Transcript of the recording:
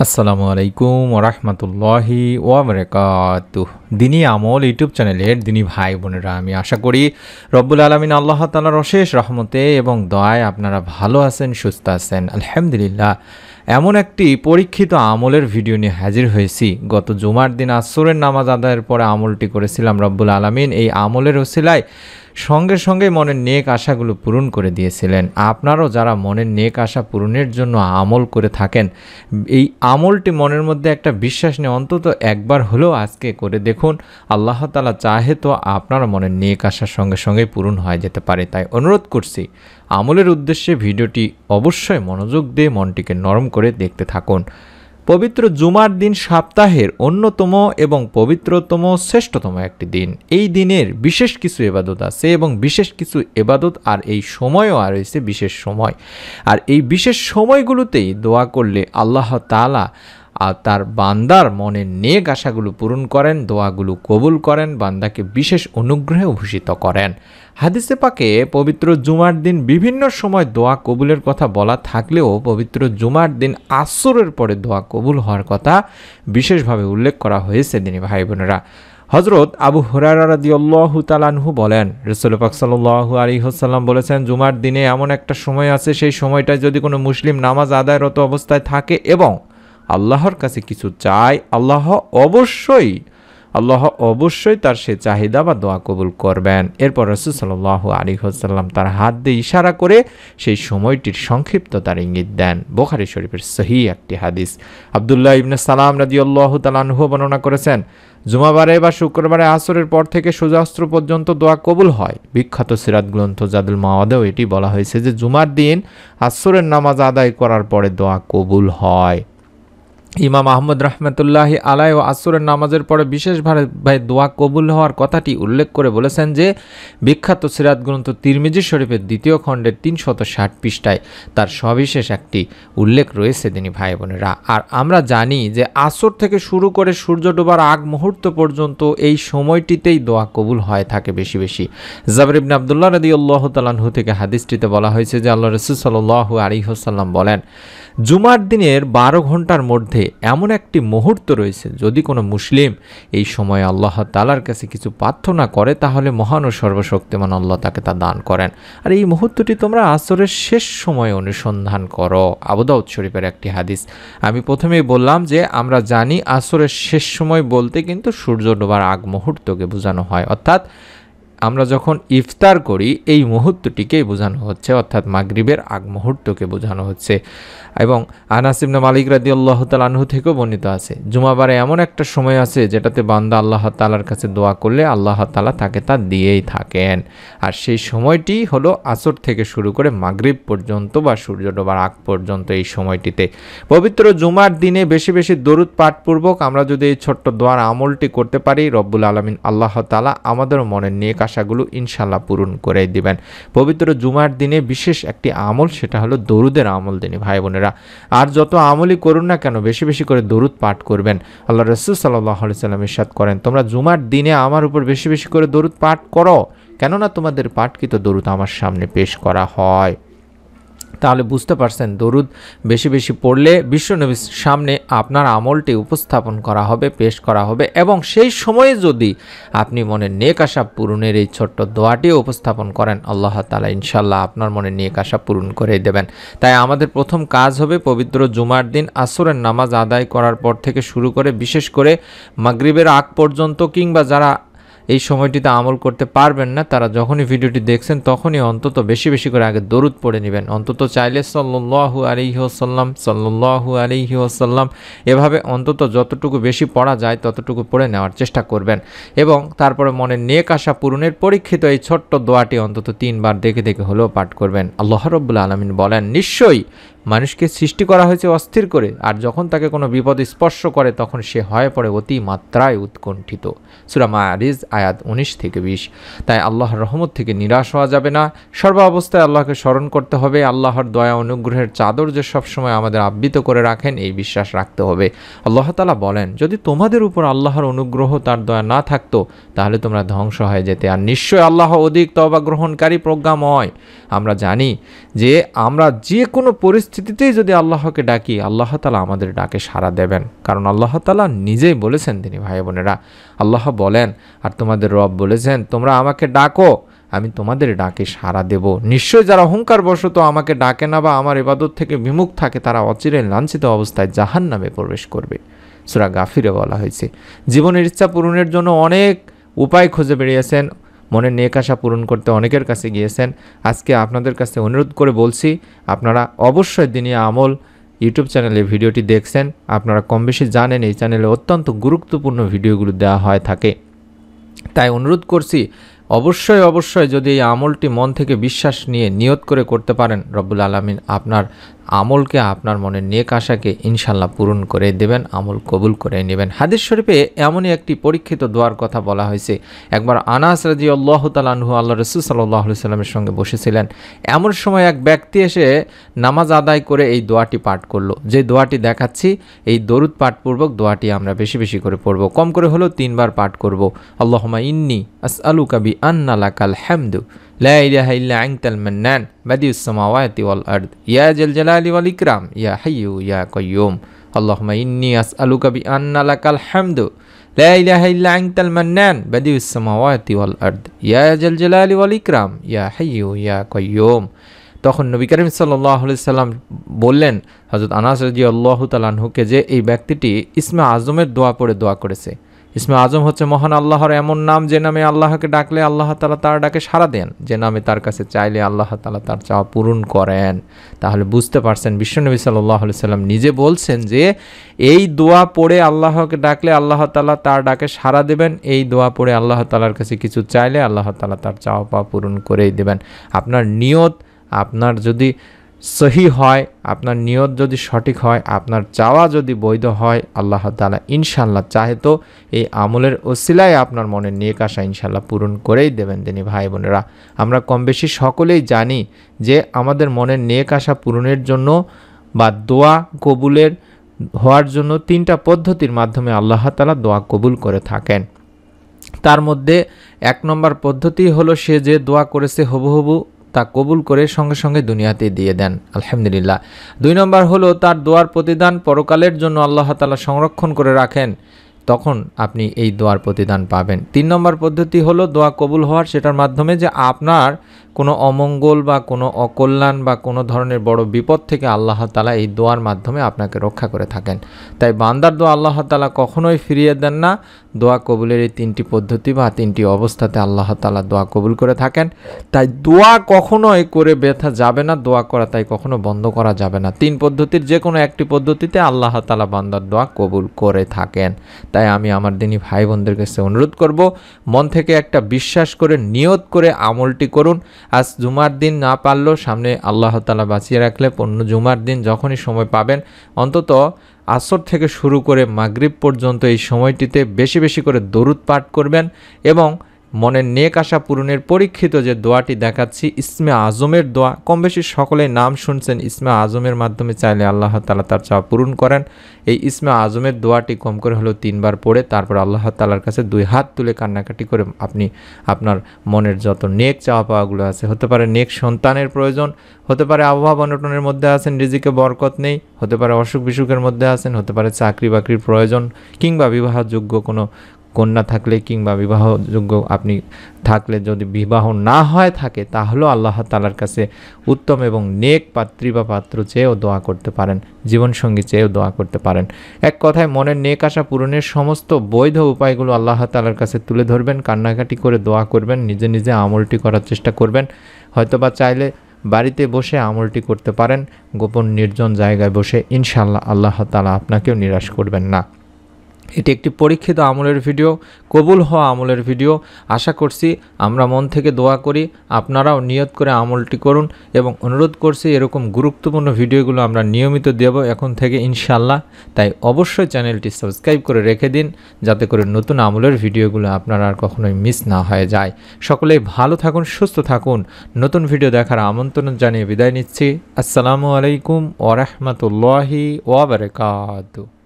আসসালামু আলাইকুম ওরহমতুল্লাহি ওয়াবারাকাতুহ। দিনী আমল ইউটিউব চ্যানেলের দিনী ভাই বোনেরা, আমি আশা করি রব্বুল আলামিন আল্লাহ তাআলার অশেষ রহমতে এবং দয়ায় আপনারা ভালো আছেন, সুস্থ আছেন। আলহামদুলিল্লাহ, এমন একটি পরীক্ষিত আমলের ভিডিও নিয়ে হাজির হয়েছি। গত জুমার দিন আসরের নামাজ আদায়ের পরে আমলটি করেছিলাম। রব্বুল আলামিন এই আমলের ওসিলায় সঙ্গে সঙ্গে মনের নেক আশাগুলো পূরণ করে দিয়েছিলেন। আপনারাও যারা মনের নেক আশা পূরণের জন্য আমল করে থাকেন, এই আমলটি মনের মধ্যে একটা বিশ্বাস নিয়ে অন্তত একবার হলেও আজকে করে দেখুন। আল্লাহ তাআলা চাহে তো আপনার মনের নেক আশার সঙ্গে সঙ্গে পূরণ হয়ে যেতে পারে। তাই অনুরোধ করছি, আমলের উদ্দেশ্যে ভিডিওটি অবশ্যই মনোযোগ দিয়ে মনটিকে নরম করে দেখতে থাকুন। পবিত্র জুমার দিন সপ্তাহের অন্যতম এবং পবিত্রতম শ্রেষ্ঠতম একটি দিন। এই দিনের বিশেষ কিছু ইবাদত আছে এবং বিশেষ কিছু ইবাদত আর এই সময়ও আর রয়েছে বিশেষ সময়। আর এই বিশেষ সময়গুলোতেই দোয়া করলে আল্লাহ তাআলা আর তার বান্দার মনের নেক আশাগুলো পূরণ করেন, দোয়াগুলো কবুল করেন, বান্দাকে বিশেষ অনুগ্রহে ভূষিত করেন। হাদিসে পাকে পবিত্র জুমার দিন বিভিন্ন সময় দোয়া কবুলের কথা বলা থাকলেও পবিত্র জুমার দিন আসরের পরে দোয়া কবুল হওয়ার কথা বিশেষভাবে উল্লেখ করা হয়েছে। দিনী ভাই বোনেরা, হযরত আবু হুরায়রা রাদিয়াল্লাহু তাআলা আনহু বলেন, রাসূল পাক সাল্লাল্লাহু আলাইহি ওয়াসাল্লাম বলেছেন, জুমার দিনে এমন একটা সময় আছে, সেই সময়টায় যদি কোনো মুসলিম নামাজ আদায়রত অবস্থায় থাকে এবং আল্লাহর কাছে কিছু চায়, আল্লাহ অবশ্যই তার সে চাহিদা বা দোয়া কবুল করবেন। এরপর রাসূল সাল্লাল্লাহু আলাইহি ওয়াসাল্লাম তার হাত দিয়ে ইশারা করে সেই সময়টির সংক্ষিপ্ততার ইঙ্গিত দেন। বুখারী শরীফের সহিহ একটি হাদিস। আব্দুল্লাহ ইবনে সালাম রাদিয়াল্লাহু তাআলা আনহু বর্ণনা করেছেন, জুমাবারে বা শুক্রবারে আসরের পর থেকে সূর্যাস্ত পর্যন্ত দোয়া কবুল হয়। বিখ্যাত সিরাত গ্রন্থ জাদুল মাওয়াদেও এটি বলা হয়েছে যে জুমার দিন আসরের নামাজ আদায় করার পরে দোয়া কবুল হয়। ইমাম আহমদ রহমতুল্লাহি আলাই ও আসরের নামাজের পরে বিশেষভাবে দোয়া কবুল হওয়ার কথাটি উল্লেখ করে বলেছেন যে বিখ্যাত সিরাত গ্রন্থ তিরমিজি শরীফের 2য় খণ্ডের 360 পৃষ্ঠায় তার সবিশেষ একটি উল্লেখ রয়েছে। দিনী ভাই বোনেরা, আর আমরা জানি যে আসর থেকে শুরু করে সূর্য ডোবার আগ মুহূর্ত পর্যন্ত এই সময়টিতেই দোয়া কবুল হয়ে থাকে বেশি বেশি। জাবের ইবনে আব্দুল্লাহ রাদিয়াল্লাহু তাআলা আনহু থেকে হাদিসটিতে বলা হয়েছে যে আল্লাহ রাসূল সাল্লাল্লাহু আলাইহি ওয়াসাল্লাম বলেন, জুমার দিনের 12 ঘন্টার মধ্যে এমন একটি মুহূর্ত রয়েছে, যদি কোনো মুসলিম এই সময়ে আল্লাহ তাআলার কাছে কিছু প্রার্থনা করে তাহলে মহান ও সর্বশক্তিমান আল্লাহ তাকে তা দান করেন। আর এই মুহূর্তটি তোমরা আসরের শেষ সময়ে অনুসন্ধান করো। আবু দাউদ শরীফের একটি হাদিস। আমি প্রথমেই বললাম যে আমরা জানি আসরের শেষ সময় বলতে কিন্তু সূর্য ডোবার আগ মুহূর্তকে বোঝানো হয়, অর্থাৎ আমরা যখন ইফতার করি এই মুহূর্তটিকেই বোঝানো হচ্ছে, অর্থাৎ মাগরিবের আগ মুহূর্তকে বোঝানো হচ্ছে। এবং আনাস ইবনে মালিক রাদিয়াল্লাহু তাআলা আনহু থেকেও বর্ণিত আছে, জুমাবারে এমন একটা সময় আছে যেটাতে বান্দা আল্লাহ তাআলার কাছে দোয়া করলে আল্লাহ তাআলা তাকে তা দিয়েই থাকেন। আর সেই সময়টি হলো আসর থেকে শুরু করে মাগরিব পর্যন্ত বা সূর্য ডোবার আগ পর্যন্ত। এই সময়টিতে পবিত্র জুমার দিনে বেশি বেশি দরুদ পাঠপূর্বক আমরা যদি এই ছোট্ট দোয়ার আমলটি করতে পারি, রব্বুল আলামিন আল্লাহ তাআলা আমাদের মনের নেক আশাগুলো ইনশাআল্লাহ পূরণ করে দিবেন। পবিত্র জুমার দিনে বিশেষ একটি আমল, সেটা হলো দরুদের আমল। দিনী ভাই বোনেরা, আর যত আমলই করুন না কেন বেশি বেশি করে দরুদ পাঠ করবেন। আল্লাহ রাসূল সাল্লাল্লাহু আলাইহি ওয়াসাল্লাম ইরশাদ করেন, তোমরা জুমার দিনে আমার উপর বেশি বেশি করে দরুদ পাঠ করো, কেননা তোমাদের পাঠকৃত দরুদ আমার সামনে পেশ করা হয়। তাহলে বুঝতে পারছেন, দরুদ বেশি বেশি পড়লে বিশ্বনবীর সামনে আপনার আমলটি উপস্থাপন করা হবে, পেশ করা হবে, এবং সেই সময়ে যদি আপনি মনের নেক আশা পূরণের এই ছোট্ট দোয়াটিও উপস্থাপন করেন, আল্লাহ তাআলা ইনশাআল্লাহ আপনার মনের নেক আশা পূরণ করে দেবেন। তাই আমাদের প্রথম কাজ হবে পবিত্র জুমার দিন আসরের নামাজ আদায় করার পর থেকে শুরু করে বিশেষ করে মাগরিবের আগ পর্যন্ত, কিংবা যারা এই সময়টিতে আমল করতে পারবেন না তারা যখনই ভিডিওটি দেখছেন তখনই অন্তত বেশি বেশি করে আগে দরুদ পড়ে নেবেন। অন্তত চাইলে সাল্লাল্লাহু আলাইহি ওয়াসাল্লাম এভাবে অন্তত যতটুকু বেশি পড়া যায় ততটুকু পড়ে নেওয়ার চেষ্টা করবেন। এবং তারপরে মনের নেক আশা পূরণের পরীক্ষিত এই ছোট্ট দোয়াটি অন্তত 3 বার দেখে দেখে হলেও পাঠ করবেন। আল্লাহ রাব্বুল আলামিন বলেন, নিশ্চয়ই মানুষকে সৃষ্টি করা হয়েছে অস্থির করে, আর যখন তাকে কোনো বিপদ স্পর্শ করে তখন সে হয়ে পড়ে অতি মাত্রায় উৎকণ্ঠিত। সূরা মাআরিজ আয়াত 19 থেকে 20। তাই আল্লাহর রহমত থেকে নিরাশ হওয়া যাবে না, সর্বাবস্থায় আল্লাহকে স্মরণ করতে হবে। আল্লাহর দয়া অনুগ্রহের চাদর যে সবসময় আমাদের আবৃত করে রাখেন এই বিশ্বাস রাখতে হবে। আল্লাহ তাআলা বলেন, যদি তোমাদের উপর আল্লাহর অনুগ্রহ তার দয়া না থাকতো তাহলে তোমরা ধ্বংস হয়ে যেতে, আর নিশ্চয় আল্লাহ অধিক তওবা গ্রহণকারী প্রজ্ঞাময়। আমরা জানি যে আমরা যে কোনো পরিস্থিতি পরিস্থিতিতেই যদি আল্লাহকে ডাকি, আল্লাহ তাআলা আমাদের ডাকে সাড়া দেবেন। কারণ আল্লাহ তাআলা নিজেই বলেছেন, তিনি ভাই বোনেরা, আল্লাহ বলেন আর তোমাদের রব বলেছেন, তোমরা আমাকে ডাকো, আমি তোমাদের ডাকে সাড়া দেব। নিশ্চয়ই যারা অহংকার বশত আমাকে ডাকে না বা আমার ইবাদত থেকে বিমুখ থাকে, তারা অচিরে লাঞ্ছিত অবস্থায় জাহান্নামে প্রবেশ করবে। সূরা গাফিরে বলা হয়েছে। জীবনের ইচ্ছা পূরণের জন্য অনেক উপায় খুঁজে বেরিয়েছেন, মনের নেক আশা পূরণ করতে অনেকের কাছে গিয়েছেন। আজকে আপনাদের কাছে অনুরোধ করে বলছি, আপনারা অবশ্যই দিনী আমল ইউটিউব চ্যানেলে ভিডিওটি দেখছেন, আপনারা কম বেশি জানেন এই চ্যানেলে অত্যন্ত গুরুত্বপূর্ণ ভিডিওগুলো দেওয়া হয় থাকে। তাই অনুরোধ করছি, অবশ্যই যদি এই আমলটি মন থেকে বিশ্বাস নিয়ে নিয়ত করে করতে পারেন, রব্বুল আলামিন আপনার আমলকে, আপনার মনের নেক আশাকে ইনশাল্লাহ পূরণ করে দেবেন, আমল কবুল করে নেবেন। হাদিস শরীফে এমনই একটি পরীক্ষিত দোয়ার কথা বলা হয়েছে। একবার আনাস রাদিয়াল্লাহু তাআলা আনহু আল্লাহ রাসূল সাল্লাল্লাহু আলাইহি সাল্লামের সঙ্গে বসেছিলেন। এমন সময় এক ব্যক্তি এসে নামাজ আদায় করে এই দোয়াটি পাঠ করলো। যে দোয়াটি দেখাচ্ছি, এই দরুদ পাঠপূর্বক দোয়াটি আমরা বেশি বেশি করে পড়ব, কম করে হলেও 3 বার পাঠ করব। আল্লাহুম্মা ইন্নী আসআলুকা বিআন্না লাকাল হামদু লা ইলাহা ইল্লা আনতাল মান্নান বাদিউস সামাওয়াতি ওয়াল আরদ ইয়া জাল জালালি ওয়াল ইকরাম ইয়া হাইয়্যু ইয়া কাইয়্যুম। আল্লাহুম্মা ইন্নী আসআলুকা বিআন্না লাকাল হামদু লা ইলাহা ইল্লা আনতাল মান্নান বাদিউস সামাওয়াতি ওয়াল আরদ ইয়া জাল জালালি ওয়াল ইকরাম ইয়া হাইয়্যু ইয়া কাইয়্যুম। তখন নবী করিম সাল্লাল্লাহু আলাইহি সাল্লাম বললেন হযরত আনাস রাদিয়াল্লাহু তাআলা আনহুকে যে এই ব্যক্তিটি ইসমে আজমের দোয়া পড়ে দোয়া করেছে। ইসমে আজম হচ্ছে মহান আল্লাহর এমন নাম, যে নামে আল্লাহকে ডাকলে আল্লাহ তাআলা তার ডাকে সাড়া দেন, যে নামে তার কাছে চাইলে আল্লাহ তাআলা তার চাওয়া পূরণ করেন। তাহলে বুঝতে পারছেন, বিশ্বনবী সাল্লাল্লাহু আলাইহি সাল্লাম নিজে বলছেন যে এই দোয়া পড়ে আল্লাহকে ডাকলে আল্লাহ তাআলা তার ডাকে সাড়া দেবেন, এই দোয়া পড়ে আল্লাহ তাআলার কাছে কিছু চাইলে আল্লাহ তাআলা তার চাওয়া পাওয়া পূরণ করেই দেবেন। আপনার নিয়ত, আপনার যদি সহি হয়, আপনার নিয়ত যদি সঠিক হয়, আপনার চাওয়া যদি বৈধ হয়, আল্লাহ তাআলা ইনশাল্লাহ চাহে তো এই আমলের ওসিলায় আপনার মনের নেক আশা ইনশাল্লাহ পূরণ করেই দেবেন। তিনি ভাই বোনেরা, আমরা কম বেশি সকলেই জানি যে আমাদের মনের নেক আশা পূরণের জন্য বা দোয়া কবুলের হওয়ার জন্য 3টা পদ্ধতির মাধ্যমে আল্লাহ তাআলা দোয়া কবুল করে থাকেন। তার মধ্যে 1 নম্বর পদ্ধতি হলো, সে যে দোয়া করেছে হুবহু তা কবুল করে সঙ্গে সঙ্গে দুনিয়াতে দিয়ে দেন, আলহামদুলিল্লাহ। 2 নম্বর হলো তার দোয়ার প্রতিদান পরকালের জন্য আল্লাহ তাআলা সংরক্ষণ করে রাখেন, তখন আপনি এই দোয়ার প্রতিদান পাবেন। 3 নম্বর পদ্ধতি হলো দোয়া কবুল হওয়ার, সেটার মাধ্যমে যে আপনার কোনো অমঙ্গল বা কোনো অকল্যাণ বা কোনো ধরনের বড় বিপদ থেকে আল্লাহ তাআলা এই দোয়ার মাধ্যমে আপনাকে রক্ষা করে থাকেন। তাই বান্দার দোয়া আল্লাহ তাআলা কখনোই ফিরিয়ে দেন না। দোয়া কবুলের এই 3টি পদ্ধতি বা 3টি অবস্থাতে আল্লাহ তাআলা দোয়া কবুল করে থাকেন। তাই দোয়া কখনোই করে ব্যথা যাবে না, দোয়া করা তাই কখনো বন্ধ করা যাবে না। 3 পদ্ধতির যে কোনো একটি পদ্ধতিতে আল্লাহ তাআলা বান্দার দোয়া কবুল করে থাকেন। তাই আমি আমার দিনী ভাই বোনদের কাছে অনুরোধ করব, মন থেকে একটা বিশ্বাস করে নিয়ত করে আমলটি করুন। আজ জুমার দিন না পারলেও সামনে আল্লাহ তাআলা বাঁচিয়ে রাখলে জুমার দিন যখনই সময় পাবেন, অন্তত আসর থেকে শুরু করে মাগরিব পর্যন্ত এই সময়টিতে বেশি বেশি করে দরুদ পাঠ করবেন এবং মনের নেক আশা পূরণের পরীক্ষিত যে দোয়াটি দেখাচ্ছি, ইসমে আজমের দোয়া, কম বেশি সকলেই নাম শুনছেন। ইসমে আজমের মাধ্যমে চাইলে আল্লাহ তাআলা তার চাওয়া পূরণ করেন। এই ইসমে আজমের দোয়াটি কম করে হলেও 3 বার পড়ে তারপর আল্লাহ তাআলার কাছে 2 হাত তুলে কান্নাকাটি করে আপনি আপনার মনের যত নেক চাওয়া পাওয়াগুলো আছে, হতে পারে নেক সন্তানের প্রয়োজন, হতে পারে অভাব অনটনের মধ্যে আছেন, রিজিকে বরকত নেই, হতে পারে অসুখ বিসুখের মধ্যে আছেন, হতে পারে চাকরি বাকরির প্রয়োজন, কিংবা বিবাহযোগ্য কোনো কন্যা থাকলে কিংবা বিবাহযোগ্য আপনি থাকলে, যদি বিবাহ না হয় থাকে তাহলেও আল্লাহ তাআলার কাছে উত্তম এবং নেক পাত্রী বা পাত্র চেয়েও দোয়া করতে পারেন, জীবনসঙ্গী চেয়েও দোয়া করতে পারেন। এক কথায় মনের নেক আশা পূরণের সমস্ত বৈধ উপায়গুলো আল্লাহ তাআলার কাছে তুলে ধরবেন, কান্নাকাটি করে দোয়া করবেন, নিজে নিজে আমলটি করার চেষ্টা করবেন। হয়তোবা চাইলে বাড়িতে বসে আমলটি করতে পারেন, গোপন নির্জন জায়গায় বসে, ইনশাআল্লাহ আল্লাহ তাআলা আপনাকেও নিরাশ করবেন না। এটি একটি পরীক্ষিত আমলের ভিডিও, কবুল হওয়া আমলের ভিডিও। আশা করছি আমরা মন থেকে দোয়া করি, আপনারাও নিয়ত করে আমলটি করুন এবং অনুরোধ করছি এরকম গুরুত্বপূর্ণ ভিডিওগুলো আমরা নিয়মিত দেব এখন থেকে ইনশাআল্লাহ। তাই অবশ্যই চ্যানেলটি সাবস্ক্রাইব করে রেখে দিন, যাতে করে নতুন আমলের ভিডিওগুলো আপনারা আর কখনোই মিস না হয়ে যায়। সকলেই ভালো থাকুন, সুস্থ থাকুন। নতুন ভিডিও দেখার আমন্ত্রণ জানিয়ে বিদায় নিচ্ছি। আসসালামু আলাইকুম ওয়া রাহমাতুল্লাহি ওয়া বারাকাতুহু।